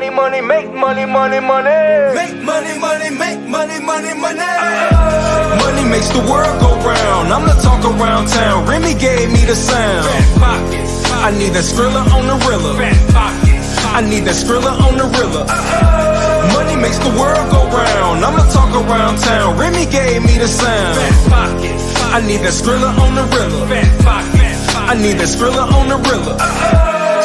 money, money, make money, money, money. Make money, money, make money, money, money. Money makes the world go round. I'm the talk around town. Remy gave me the sound. I need that Skrilla on the Rilla. I need that Skrilla on the Rilla. Money makes the world go round. I'm the talk around town. Remy gave me the sound. I need that Skrilla on the Rilla. I need that Skrilla on the Rilla.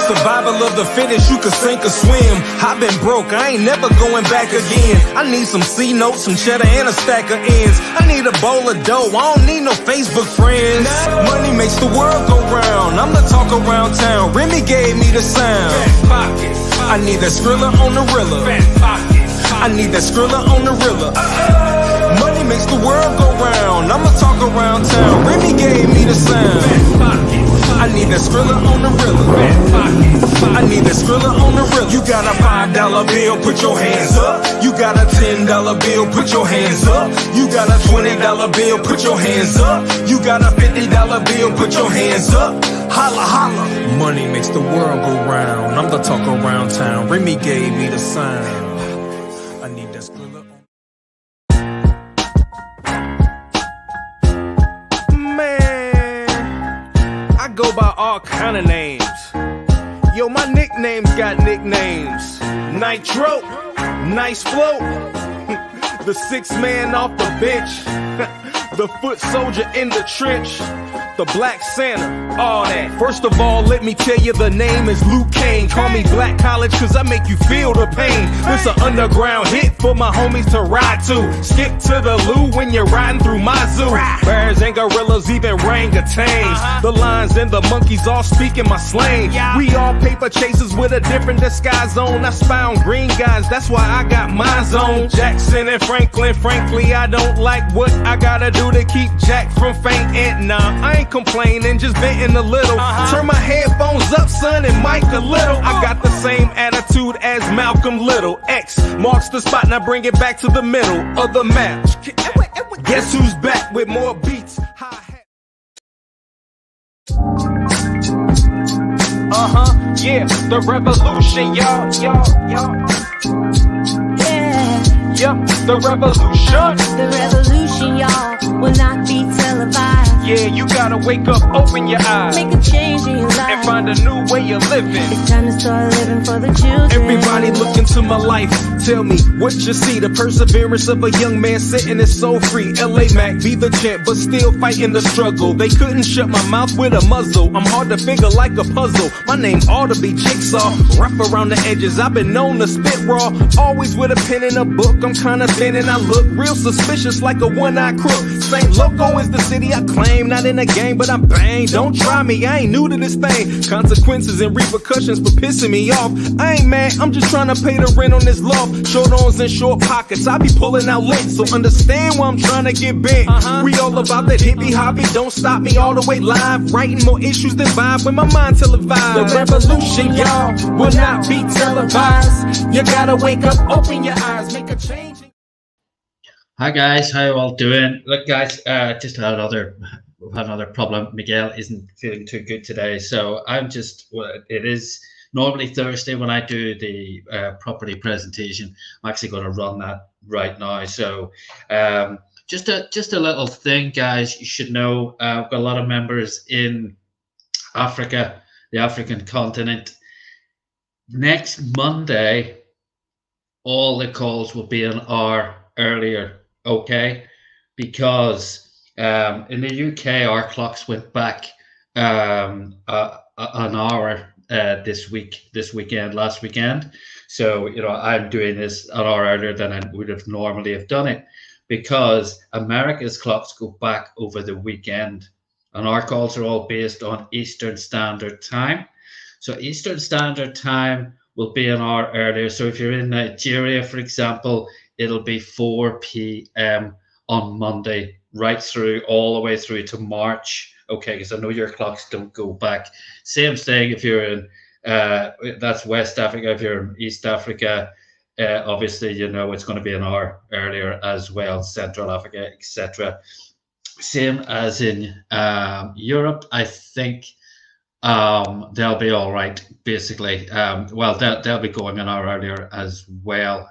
Survival of the fittest, you can sink or swim. I've been broke, I ain't never going back again. I need some C notes, some cheddar, and a stack of ends. I need a bowl of dough, I don't need no Facebook friends. Money makes the world go round. I'm the talk around town. Remy gave me the sound. I need that Skrilla on the Rilla. I need that Skrilla on the Rilla. Money makes the world go round. I'm the talk around town. Remy gave me the sound. I need that Skrilla on the Rilla. I need that Skrilla on the Rilla. You got a $5 bill, put your hands up. You got a $10 bill, put your hands up. You got a $20 bill, put your hands up. You got a $50 bill, put your hands up. Holla, holla. Money makes the world go round. I'm the talk around town. Remy gave me the sound. I need that Skrilla on. I go by all kind of names. Yo, my nicknames got nicknames. Nitro, nice flow. The 6th man off the bench. The foot soldier in the trench. The Black Santa, all that. First of all, let me tell you the name is Luke Kane. Call me Black College cause I make you feel the pain. This an underground hit for my homies to ride to. Skip to the loo when you're riding through my zoo. Bears and gorillas, even orangutans. The lions and the monkeys all speaking my slang. We all paper chasers with a different disguise on. I spy on green guys, that's why I got my zone. Jackson and Franklin, frankly I don't like what I gotta do to keep Jack from fainting. Nah, I ain't complaining, just venting a little. Turn my headphones up, son, and mic a little. I got the same attitude as Malcolm Little. X marks the spot, now bring it back to the middle of the map. Guess who's back with more beats? Yeah, the revolution, y'all. Yup, the revolution. The revolution, y'all, will not be televised. Yeah, you gotta wake up, open your eyes, make a change in your life, and find a new way of living. It's time to start living for the children. Everybody look into my life, tell me what you see. The perseverance of a young man sitting is so free. LA Mac, be the champ, but still fighting the struggle. They couldn't shut my mouth with a muzzle. I'm hard to figure like a puzzle. My name ought to be Jigsaw, rough around the edges. I've been known to spit raw, always with a pen and a book. I'm kinda thin and I look real suspicious like a one-eyed crook. St. Loco is the city I claim, not in a game, but I'm bang. Don't try me, I ain't new to this thing. Consequences and repercussions for pissing me off. I ain't mad, I'm just trying to pay the rent on this loft. Short arms and short pockets, I be pulling out lint, so understand why I'm trying to get bent. We all about that hippie hobby, don't stop me all the way live. Writing more issues than vibe when my mind televised. The revolution, y'all, will not be televised. You gotta wake up, open your eyes, make a change. Hi guys, how you all doing? Look guys, just had another problem. Miguel isn't feeling too good today, so I'm just, it is normally Thursday when I do the property presentation. I'm actually going to run that right now. So just a little thing, guys, you should know, I've got a lot of members in Africa, the African continent. Next Monday, all the calls will be an hour earlier. Okay, because in the UK our clocks went back an hour last weekend. So I'm doing this an hour earlier than I would have normally have done it, because America's clocks go back over the weekend, and our calls are all based on Eastern Standard Time. So Eastern Standard Time will be an hour earlier. So if you're in Nigeria, for example, it'll be 4 p.m. on Monday, right through all the way through to March. Okay, because I know your clocks don't go back. Same thing if you're in that's West Africa. If you're in East Africa, obviously it's going to be an hour earlier as well. Central Africa, etc. Same as in Europe. I think they'll be all right, basically. Well, they'll be going an hour earlier as well.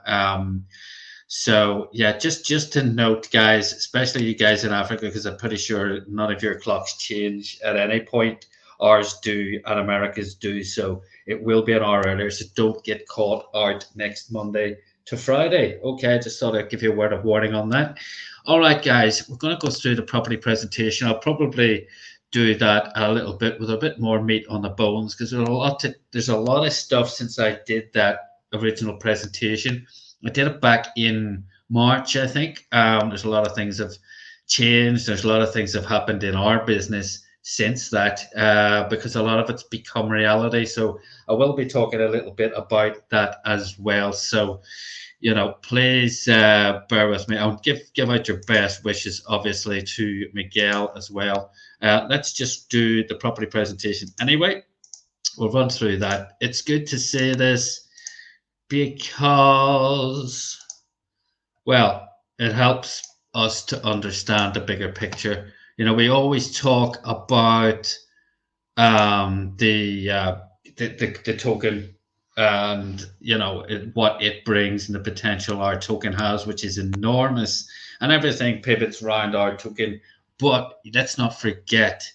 So yeah, just to note, guys, especially you guys in Africa, because I'm pretty sure none of your clocks change at any point. Ours do, and America's do. So it will be an hour earlier. So don't get caught out next Monday to Friday. Okay, just thought I'd give you a word of warning on that. All right, guys, we're going to go through the property presentation. I'll probably do that a little bit with a bit more meat on the bones, because there's a lot of stuff since I did that original presentation. I did it back in March, I think. There's a lot of things have changed. There's a lot of things have happened in our business since that, because a lot of it's become reality. So I will be talking a little bit about that as well. So, please bear with me. I'll give out your best wishes, obviously, to Miguel as well. Let's just do the property presentation anyway. We'll run through that. It's good to say this because, well, it helps us to understand the bigger picture. We always talk about the token and what it brings and the potential our token has, which is enormous, and everything pivots around our token. But let's not forget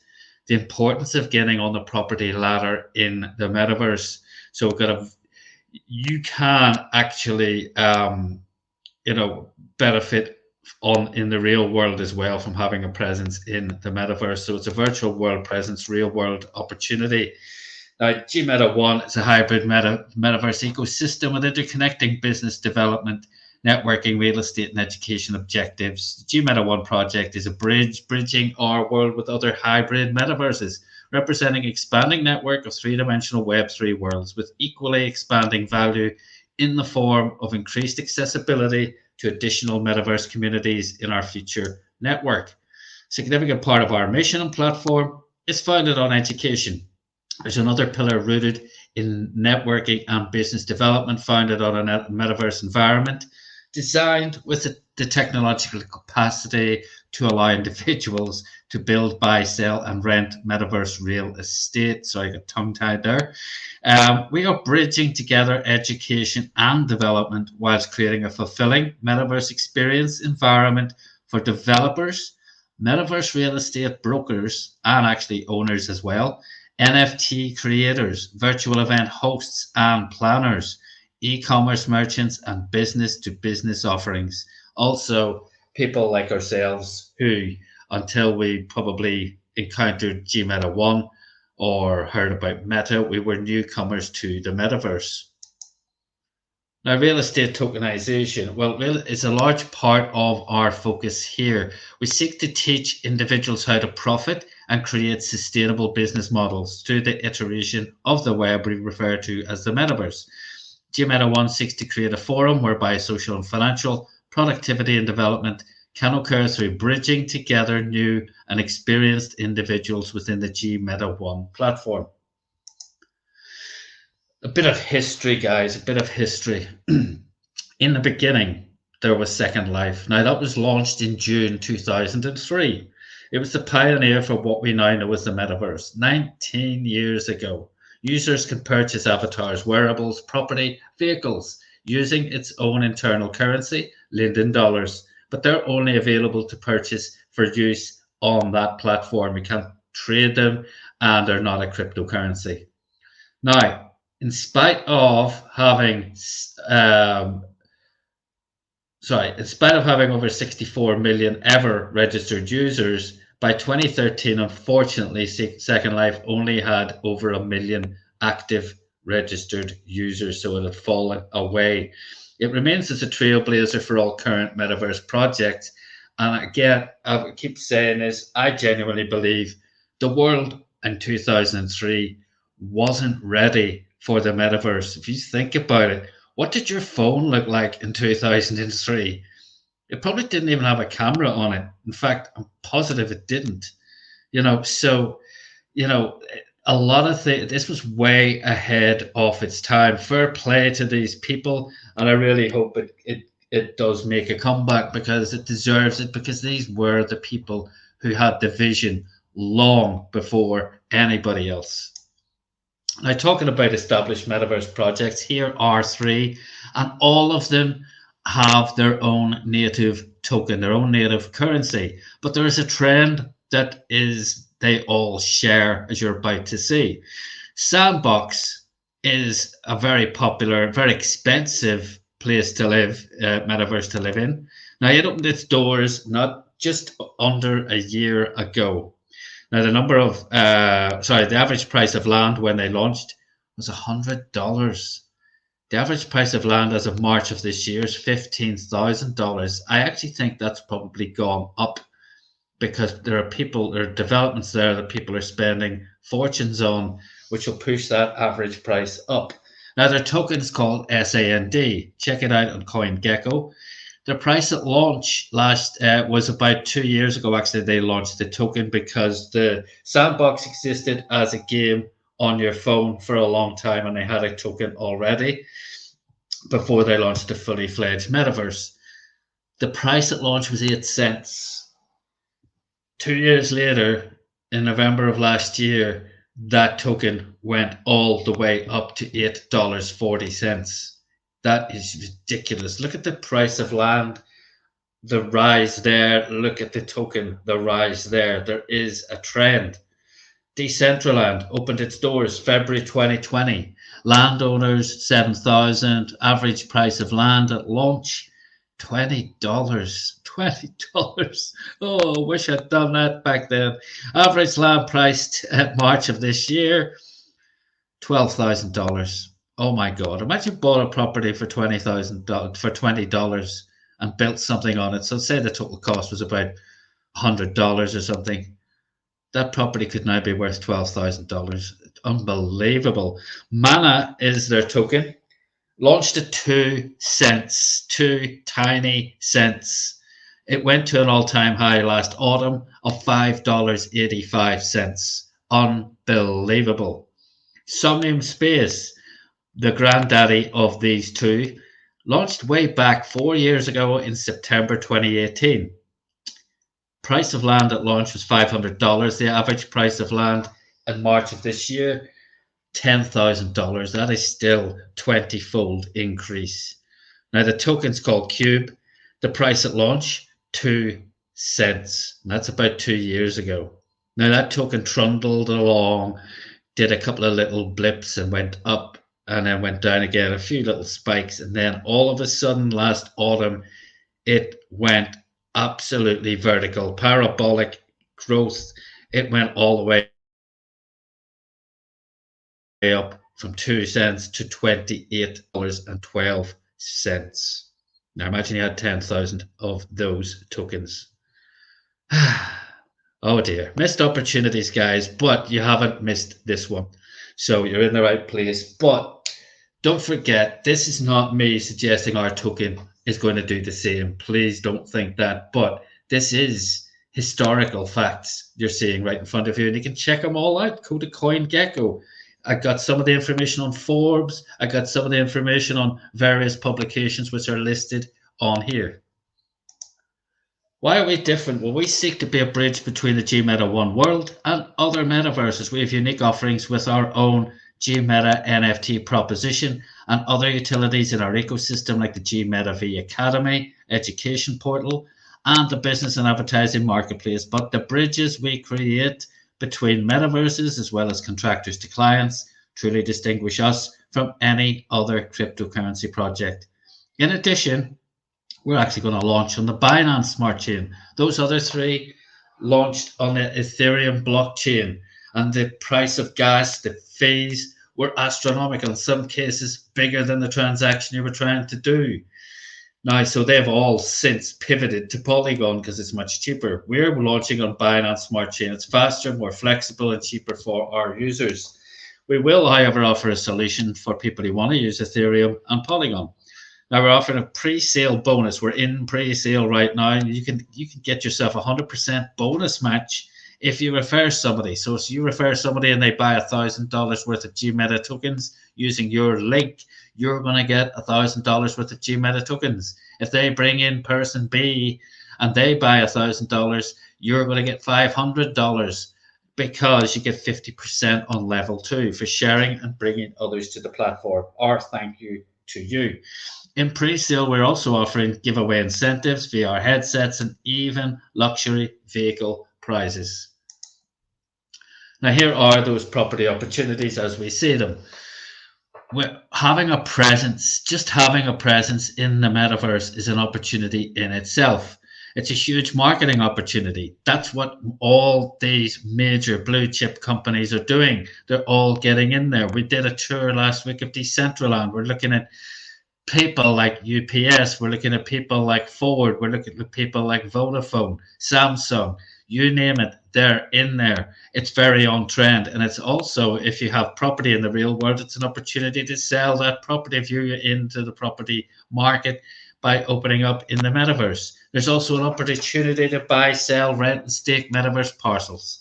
the importance of getting on the property ladder in the metaverse. So you can actually benefit in the real world as well from having a presence in the metaverse. So it's a virtual world presence, real world opportunity. Now, GMeta One is a hybrid metaverse ecosystem with interconnecting business development, networking, real estate, and education objectives. The GMeta One project is a bridging our world with other hybrid metaverses, representing expanding network of three-dimensional Web3 worlds with equally expanding value in the form of increased accessibility to additional metaverse communities in our future network. A significant part of our mission and platform is founded on education. There's another pillar rooted in networking and business development, founded on a metaverse environment designed with the technological capacity to allow individuals to build, buy, sell, and rent metaverse real estate. So I got tongue-tied there. We are bridging together education and development whilst creating a fulfilling metaverse experience environment for developers, metaverse real estate brokers, and actually owners as well, NFT creators, virtual event hosts and planners, e-commerce merchants, and business-to-business offerings. Also, people like ourselves who, until we probably encountered GMeta One or heard about Meta, we were newcomers to the metaverse. Now, real estate tokenization, well, it's a large part of our focus here. We seek to teach individuals how to profit and create sustainable business models through the iteration of the web we refer to as the metaverse. GMeta One seeks to create a forum whereby social and financial productivity and development can occur through bridging together new and experienced individuals within the GMeta One platform. A bit of history, guys, a bit of history. In the beginning, there was Second Life. Now, that was launched in June 2003. It was the pioneer for what we now know as the metaverse. 19 years ago, users can purchase avatars, wearables, property, vehicles using its own internal currency, Linden dollars, but they're only available to purchase for use on that platform. You can't trade them, and they're not a cryptocurrency. Now, in spite of having over 64 million ever registered users, by 2013, unfortunately, Second Life only had over 1 million active registered users, so it had fallen away. It remains as a trailblazer for all current metaverse projects. And again, I keep saying this, I genuinely believe the world in 2003 wasn't ready for the metaverse. If you think about it, what did your phone look like in 2003? It probably didn't even have a camera on it. In fact, I'm positive it didn't. A lot of things, this was way ahead of its time. Fair play to these people, and I really hope it does make a comeback, because it deserves it, because these were the people who had the vision long before anybody else. Now, talking about established metaverse projects, here are three, and all of them have their own native token, their own native currency. But there is a trend that is they all share, as you're about to see. Sandbox is a very popular, very expensive place to live, metaverse to live in. Now, it opened its doors not just under a year ago. Now, the average price of land when they launched was $100. The average price of land as of March of this year is $15,000. I actually think that's probably gone up because there are developments there that people are spending fortunes on, which will push that average price up. Now, their token is called SAND. Check it out on CoinGecko. The price at launch was about 2 years ago. Actually, they launched the token because the Sandbox existed as a game on your phone for a long time, and they had a token already before they launched the fully fledged metaverse. The price at launch was 8 cents. 2 years later, in November of last year, that token went all the way up to $8.40. That is ridiculous. Look at the price of land, the rise there. Look at the token, the rise there. There is a trend. Decentraland opened its doors February 2020. Landowners, 7,000. Average price of land at launch, $20. $20. Oh, wish I'd done that back then. Average land price at March of this year, $12,000. Oh my God! Imagine bought a property for $20 and built something on it. So say the total cost was about $100 or something. That property could now be worth $12,000. Unbelievable. Mana is their token. Launched at 2 cents, 2 tiny cents. It went to an all-time high last autumn of $5.85. Unbelievable. Somnium Space, the granddaddy of these two, launched way back 4 years ago in September 2018. Price of land at launch was $500. The average price of land in March of this year, $10,000. That is still 20-fold increase. Now the token's called Cube. The price at launch, 2 cents. And that's about 2 years ago. Now that token trundled along, did a couple of little blips and went up and then went down again, a few little spikes. And then all of a sudden last autumn, it went absolutely vertical, parabolic growth. It went all the way up from 2 cents to $28.12. Now imagine you had 10,000 of those tokens. Oh dear, missed opportunities, guys, but you haven't missed this one. So you're in the right place. But don't forget, this is not me suggesting our token is going to do the same. Please don't think that. But this is historical facts you're seeing right in front of you, and you can check them all out. Go to CoinGecko. I got some of the information on Forbes. I got some of the information on various publications which are listed on here. Why are we different? Well, we seek to be a bridge between the GMeta One world and other metaverses. We have unique offerings with our own GMeta NFT proposition and other utilities in our ecosystem like the GMeta V Academy, education portal, and the business and advertising marketplace. But the bridges we create between metaverses as well as contractors to clients truly distinguish us from any other cryptocurrency project. In addition, we're actually going to launch on the Binance Smart Chain. Those other three launched on the Ethereum blockchain, and the price of gas, the fees were astronomical, in some cases bigger than the transaction you were trying to do. Now, so they've all since pivoted to Polygon because it's much cheaper. We're launching on Binance Smart Chain. It's faster, more flexible, and cheaper for our users. We will, however, offer a solution for people who want to use Ethereum and Polygon. Now, we're offering a pre-sale bonus. We're in pre-sale right now. You can get yourself a 100% bonus match if you refer somebody. So if you refer somebody and they buy $1,000 worth of GMeta tokens using your link, you're going to get $1,000 worth of GMeta tokens. If they bring in person B and they buy $1,000, you're going to get $500 because you get 50% on level 2 for sharing and bringing others to the platform. Our thank you to you. In pre-sale, we're also offering giveaway incentives, VR headsets, and even luxury vehicle prizes. Now, here are those property opportunities as we see them. We're having a presence, just having a presence in the metaverse is an opportunity in itself. It's a huge marketing opportunity. That's what all these major blue chip companies are doing. They're all getting in there. We did a tour last week of Decentraland. We're looking at people like UPS. We're looking at people like Ford. We're looking at people like Vodafone, Samsung, you name it, they're in there. It's very on trend. And it's also, if you have property in the real world, it's an opportunity to sell that property if you're into the property market by opening up in the metaverse. There's also an opportunity to buy, sell, rent, and stake metaverse parcels.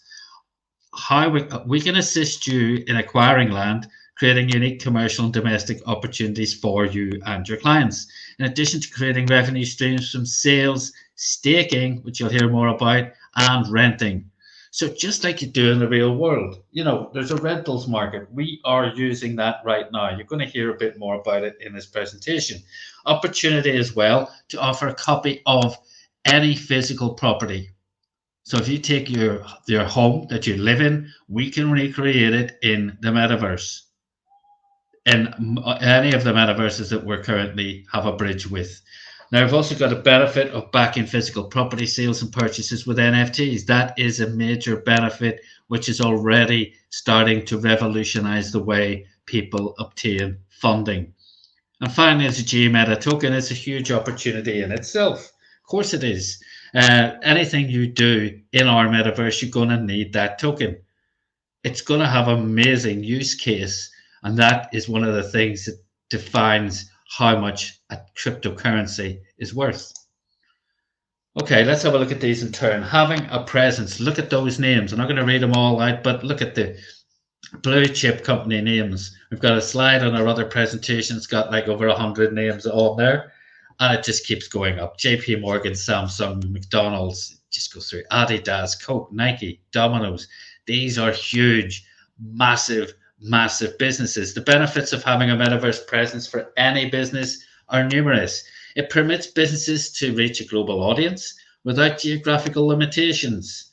How we can assist you in acquiring land, creating unique commercial and domestic opportunities for you and your clients. In addition to creating revenue streams from sales, staking, which you'll hear more about, and renting. So just like you do in the real world, you know, there's a rentals market. We are using that right now. You're going to hear a bit more about it in this presentation. Opportunity as well to offer a copy of any physical property. So if you take your home that you live in, we can recreate it in the metaverse. In any of the metaverses that we're currently have a bridge with. Now, we've also got a benefit of backing physical property sales and purchases with NFTs. That is a major benefit, which is already starting to revolutionize the way people obtain funding. And finally, as a GMeta token, it's a huge opportunity in itself. Of course it is. Anything you do in our metaverse, you're going to need that token. It's going to have an amazing use case. And that is one of the things that defines how much a cryptocurrency is worth. Okay, let's have a look at these in turn. Having a presence, look at those names. I'm not going to read them all out, but look at the blue chip company names. We've got a slide on our other presentation. It's got like over 100 names on there, and it just keeps going up. JP Morgan, Samsung, McDonald's, just goes through. Adidas, Coke, Nike, Domino's. These are huge, massive businesses. The benefits of having a metaverse presence for any business are numerous. It permits businesses to reach a global audience without geographical limitations.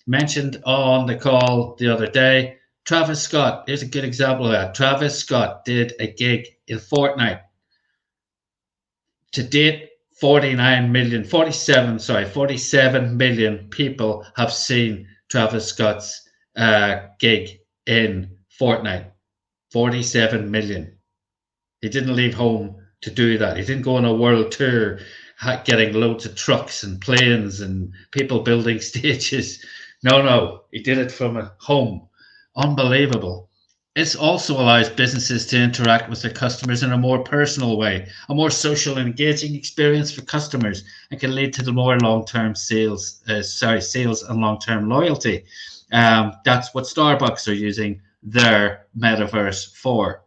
Mentioned on the call the other day, Travis Scott, here's a good example of that. Travis Scott did a gig in Fortnite. To date, 47 million people have seen Travis Scott's gig in Fortnite. 47 million. He didn't leave home to do that. He didn't go on a world tour getting loads of trucks and planes and people building stages. No, he did it from home. Unbelievable. It also allows businesses to interact with their customers in a more personal way, a more social and engaging experience for customers, and can lead to the more long-term sales and long-term loyalty. That's what Starbucks are using their metaverse for.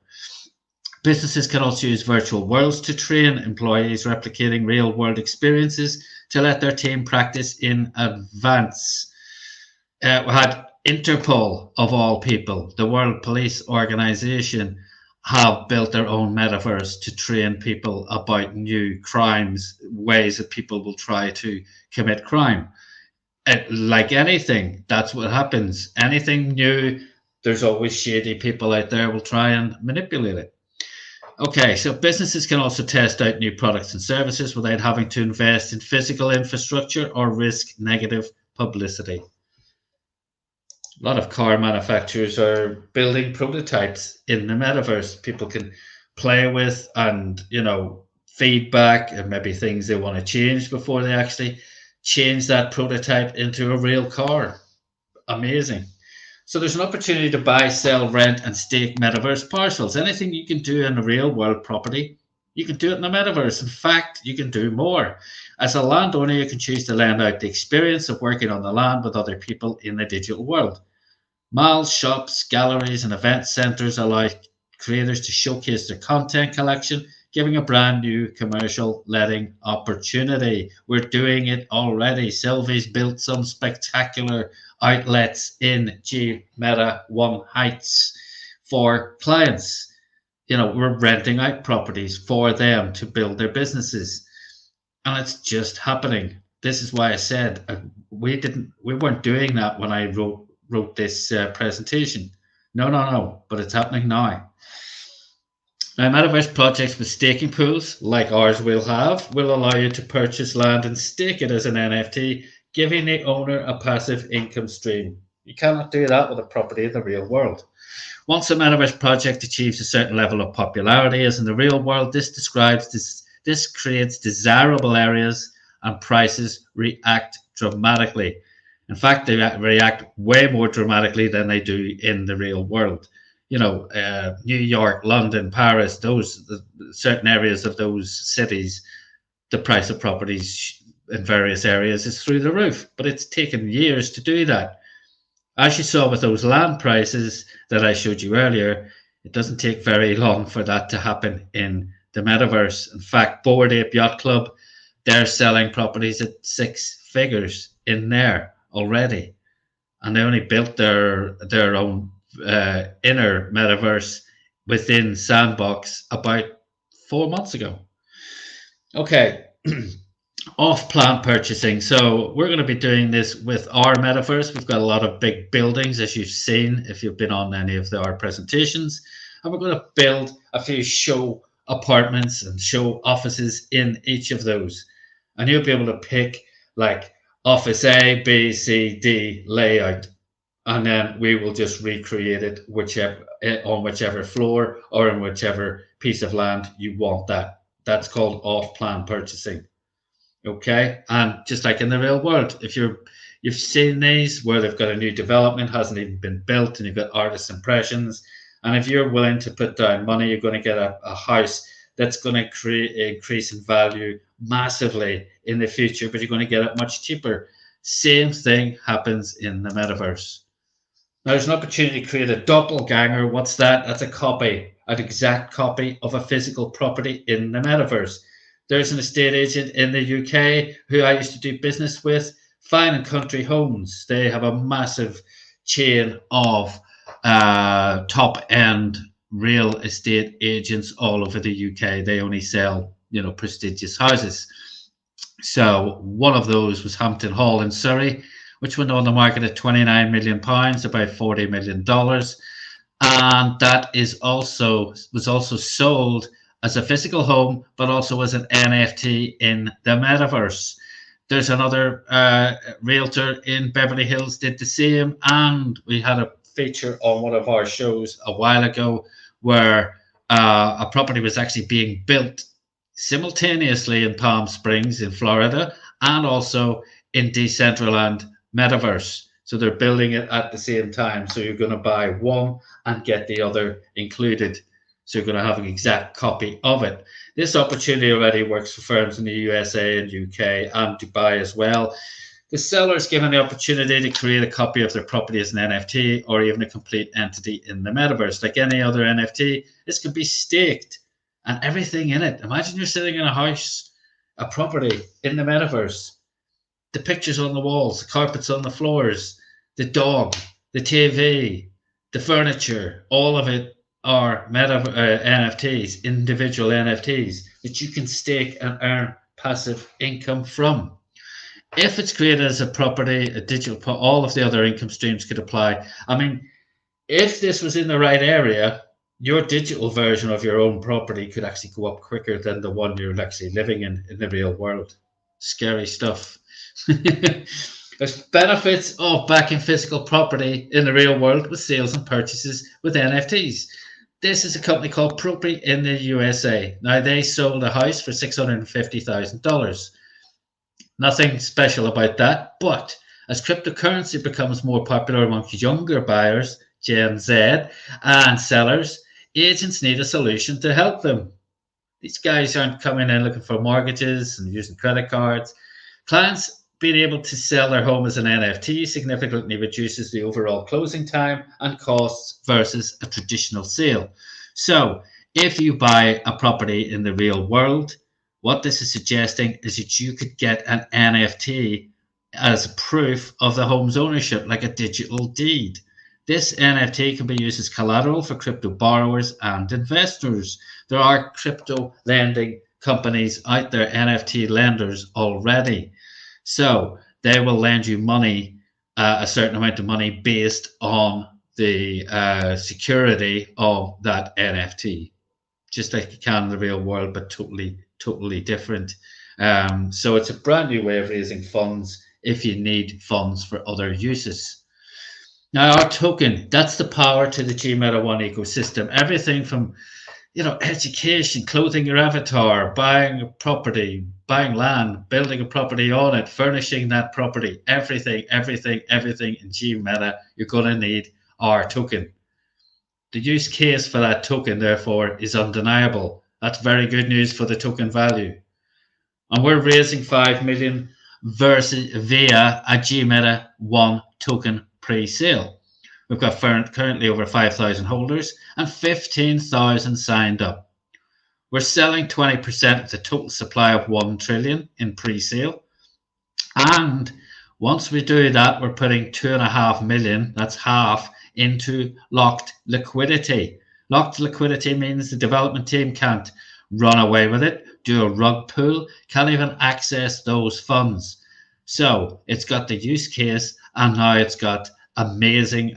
Businesses can also use virtual worlds to train employees, replicating real world experiences to let their team practice in advance. We had Interpol, of all people, the World Police Organization, have built their own metaverse to train people about new crimes, ways that people will try to commit crime. Like anything, that's what happens. Anything new, there's always shady people out there will try and manipulate it. Okay, so businesses can also test out new products and services without having to invest in physical infrastructure or risk negative publicity. A lot of car manufacturers are building prototypes in the metaverse. People can play with and, you know, feedback and maybe things they want to change before they actually change that prototype into a real car. Amazing. So there's an opportunity to buy, sell, rent, and stake metaverse parcels. Anything you can do in a real world property, you can do it in the metaverse. In fact, you can do more. As a landowner, you can choose to lend out the experience of working on the land with other people in the digital world. Malls, shops, galleries, and event centers allow creators to showcase their content collection giving a brand new commercial letting opportunity. We're doing it already. Sylvie's built some spectacular outlets in G Meta One Heights for clients. You know, we're renting out properties for them to build their businesses, and it's just happening. This is why I said we weren't doing that when I wrote this presentation. No, but it's happening now. Now, metaverse projects with staking pools, like ours will have, will allow you to purchase land and stake it as an NFT, giving the owner a passive income stream. You cannot do that with a property in the real world. Once a metaverse project achieves a certain level of popularity, as in the real world, this creates desirable areas and prices react dramatically. In fact, they react way more dramatically than they do in the real world. You know, New York, London, Paris, certain areas of those cities, the price of properties in various areas is through the roof. But it's taken years to do that. As you saw with those land prices that I showed you earlier, it doesn't take very long for that to happen in the metaverse. In fact, Bored Ape Yacht Club, they're selling properties at 6 figures in there already. And they only built their own inner metaverse within Sandbox about 4 months ago. Okay. Off-plan purchasing. So we're going to be doing this with our metaverse. We've got a lot of big buildings, as you've seen if you've been on any of our presentations, and we're going to build a few show apartments and show offices in each of those, and you'll be able to pick like office A, B, C, D layout, and then we will just recreate it on whichever floor or in whichever piece of land you want that. That's called off-plan purchasing. Okay, and just like in the real world, if you've seen these where they've got a new development, hasn't even been built, and you've got artist impressions, and if you're willing to put down money, you're going to get a house that's going to increase in value massively in the future, but you're going to get it much cheaper. Same thing happens in the metaverse. Now, there's an opportunity to create a doppelganger. What's that? That's a copy, an exact copy of a physical property in the metaverse. There's an estate agent in the UK who I used to do business with, Fine and Country Homes. They have a massive chain of top-end real estate agents all over the UK. They only sell, you know, prestigious houses. So one of those was Hampton Hall in Surrey, which went on the market at £29 million, about $40 million. And that was also sold as a physical home, but also as an NFT in the metaverse. There's another realtor in Beverly Hills did the same, and we had a feature on one of our shows a while ago where a property was actually being built simultaneously in Palm Springs in Florida and also in Decentraland Metaverse. So they're building it at the same time. So you're going to buy one and get the other included. So you're going to have an exact copy of it. This opportunity already works for firms in the USA and UK and Dubai as well. The seller is given the opportunity to create a copy of their property as an NFT or even a complete entity in the metaverse. Like any other NFT, this can be staked and everything in it. Imagine you're sitting in a house, a property in the metaverse. The pictures on the walls, the carpets on the floors, the dog, the TV, the furniture, all of it are NFTs, individual NFTs that you can stake and earn passive income from. If it's created as a property, a digital, all of the other income streams could apply. I mean, if this was in the right area, your digital version of your own property could actually go up quicker than the one you're actually living in the real world. Scary stuff. There's benefits of backing physical property in the real world with sales and purchases with NFTs. This is a company called Propri in the USA. Now, they sold a house for $650,000. Nothing special about that, but as cryptocurrency becomes more popular amongst younger buyers, Gen Z, and sellers, agents need a solution to help them. These guys aren't coming in looking for mortgages and using credit cards. Clients being able to sell their home as an NFT significantly reduces the overall closing time and costs versus a traditional sale. So If you buy a property in the real world, what this is suggesting is that you could get an NFT as proof of the home's ownership, like a digital deed. This NFT can be used as collateral for crypto borrowers and investors. There are crypto lending companies out there, NFT lenders already. So they will lend you money, a certain amount of money based on the security of that NFT, just like you can in the real world, but totally different. So it's a brand new way of raising funds if you need funds for other uses. Now, our token, that's the power to the GMeta One ecosystem. Everything from, education, clothing your avatar, buying a property, buying land, building a property on it, furnishing that property, everything in GMeta, you're going to need our token. The use case for that token, therefore, is undeniable. That's very good news for the token value. And we're raising 5 million via a GMeta One token pre-sale. We've got currently over 5,000 holders and 15,000 signed up. We're selling 20% of the total supply of 1 trillion in pre-sale. And once we do that, we're putting 2.5 million, that's half, into locked liquidity. Locked liquidity means the development team can't run away with it, do a rug pull, can't even access those funds. So it's got the use case, and now it's got amazing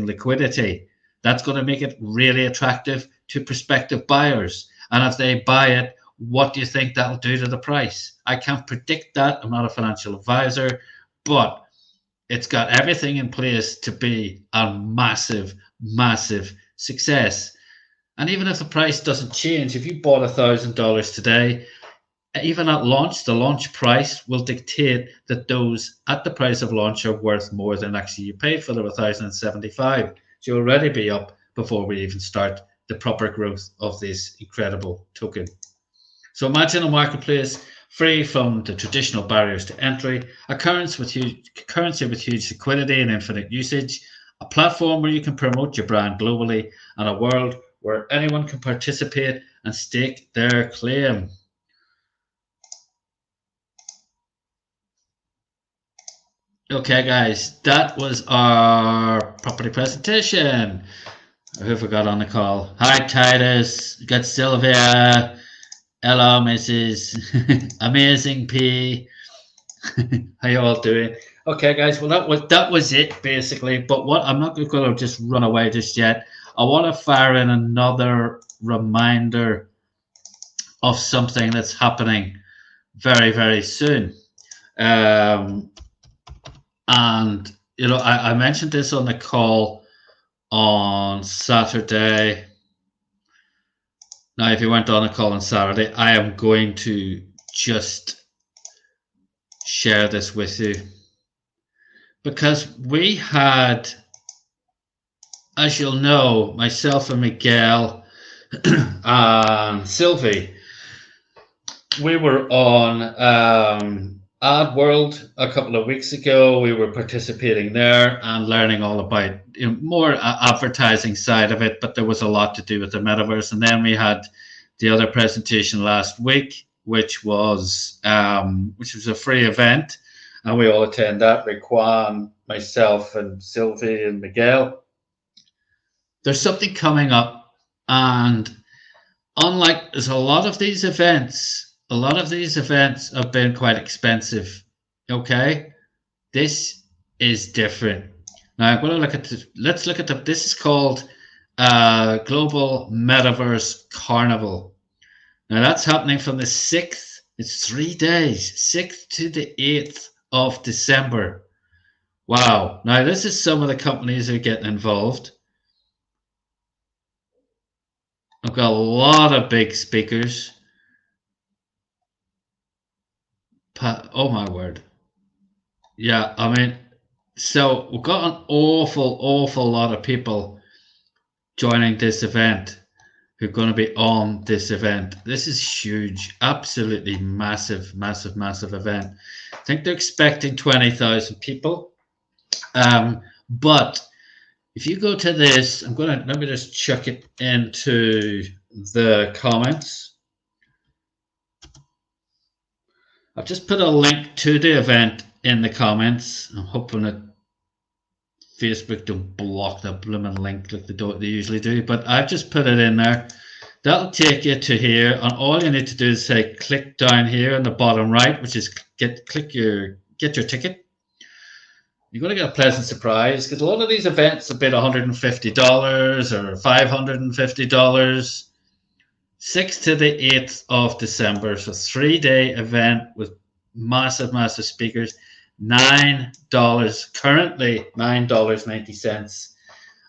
liquidity. That's going to make it really attractive to prospective buyers. And if they buy it, what do you think that'll do to the price? I can't predict that. I'm not a financial advisor, but it's got everything in place to be a massive success. And even if the price doesn't change, if you bought $1,000 today, even at launch, the launch price will dictate that those at the price of launch are worth more than actually you paid for them, 1,075. So you'll already be up before we even start the proper growth of this incredible token. So imagine a marketplace free from the traditional barriers to entry, a currency with huge liquidity and infinite usage, a platform where you can promote your brand globally, and a world where anyone can participate and stake their claim. Okay, guys, that was our property presentation. Who have we got on the call? Hi, Titus. We got Sylvia. Hello, Mrs. Amazing P. How you all doing? Okay, guys. Well, that was it basically. But what I'm not going to just run away just yet. I want to fire in another reminder of something that's happening very soon. And I mentioned this on the call on Saturday. Now, if you weren't on a call on Saturday, I am going to just share this with you, because we had, as you'll know, myself and Miguel and Sylvie, we were on AdWorld a couple of weeks ago. We were participating there and learning all about more advertising side of it, but there was a lot to do with the metaverse. And then we had the other presentation last week, which was a free event, and we all attend that. Raquan, myself, and Sylvie and Miguel. There's something coming up, and unlike there's a lot of these events have been quite expensive. Okay, this is different. Now I'm going to look at let's look at this is called Global Metaverse Carnival. Now that's happening from the 6th, it's 3 days, 6th to the 8th of December. Wow. Now this is some of the companies that are getting involved. I've got a lot of big speakers. Oh my word. Yeah, I mean, so we've got an awful lot of people joining this event who are going to be on this event. This is huge, absolutely massive event. I think they're expecting 20,000 people. But if you go to this, let me just chuck it into the comments. I've just put a link to the event in the comments. I'm hoping that Facebook don't block the blooming link like they usually do, but I've just put it in there. That'll take you to here, and all you need to do is say click down here in the bottom right, which is get your ticket. You're going to get a pleasant surprise, because a lot of these events are about $150 or $550. 6th to the 8th of December, so 3-day event with massive speakers. $9, currently $9.90.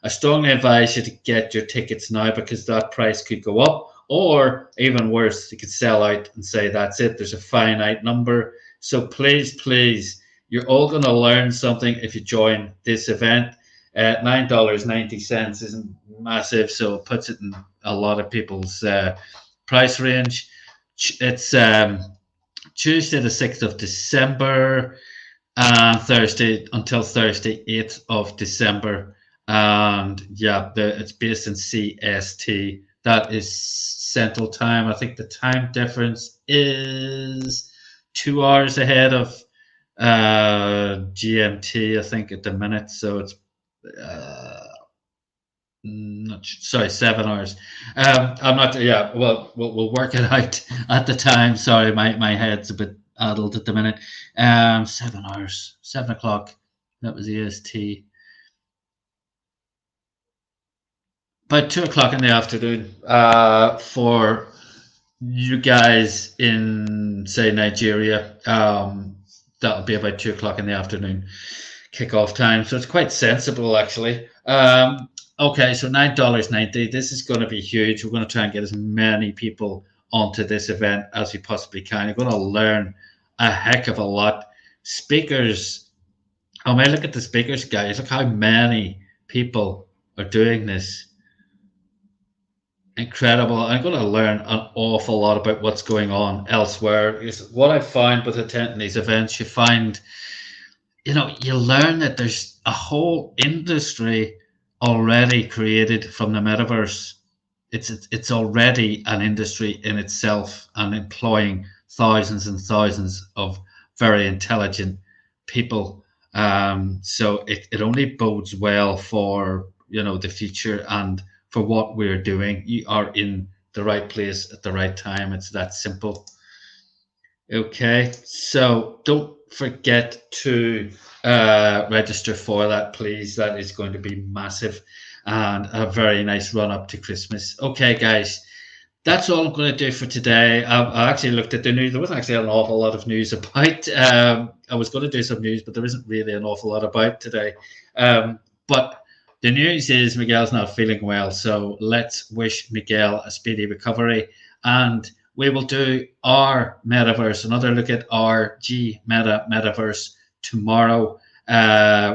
I strongly advise you to get your tickets now, because that price could go up, or even worse, you could sell out and say that's it, there's a finite number. So please, you're all going to learn something if you join this event. $9.90 isn't massive, so it puts it in a lot of people's price range. It's Tuesday the 6th of December, Thursday until Thursday 8th of December, and yeah, it's based in CST. That is Central Time. I think the time difference is 2 hours ahead of GMT, I think, at the minute. So it's sorry, 7 hours. I'm not. Yeah, well, we'll work it out at the time. Sorry, my head's a bit addled at the minute. 7 hours, 7 o'clock. That was EST. About 2 o'clock in the afternoon for you guys in, say, Nigeria. That'll be about 2 o'clock in the afternoon kickoff time. So it's quite sensible, actually. Okay, so $9.90. This is going to be huge. We're going to try and get as many people onto this event as we possibly can. You're going to learn a heck of a lot. Speakers, I mean, look at the speakers, guys. Look how many people are doing this. Incredible. I'm going to learn an awful lot about what's going on elsewhere. What I find with attending these events, you find, you learn that there's a whole industry already created from the metaverse. It's already an industry in itself, and employing thousands and thousands of very intelligent people. So it only bodes well for the future and for what we're doing. You are in the right place at the right time. It's that simple. Okay, so don't forget to register for that, please. That is going to be massive, and a very nice run up to Christmas. Okay, guys, that's all I'm going to do for today. I actually looked at the news. There wasn't actually an awful lot of news about. I was going to do some news, but there isn't really an awful lot about today. But the news is Miguel's not feeling well, so let's wish Miguel a speedy recovery, and we will do our metaverse, another look at our Metaverse tomorrow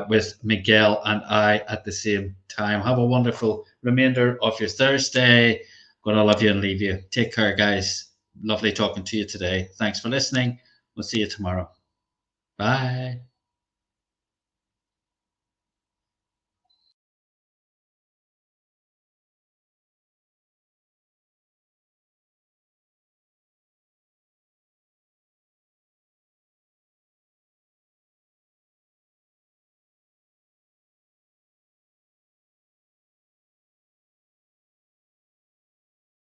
with Miguel and I at the same time. Have a wonderful remainder of your Thursday. Gonna love you and leave you. Take care, guys. Lovely talking to you today. Thanks for listening. We'll see you tomorrow. Bye.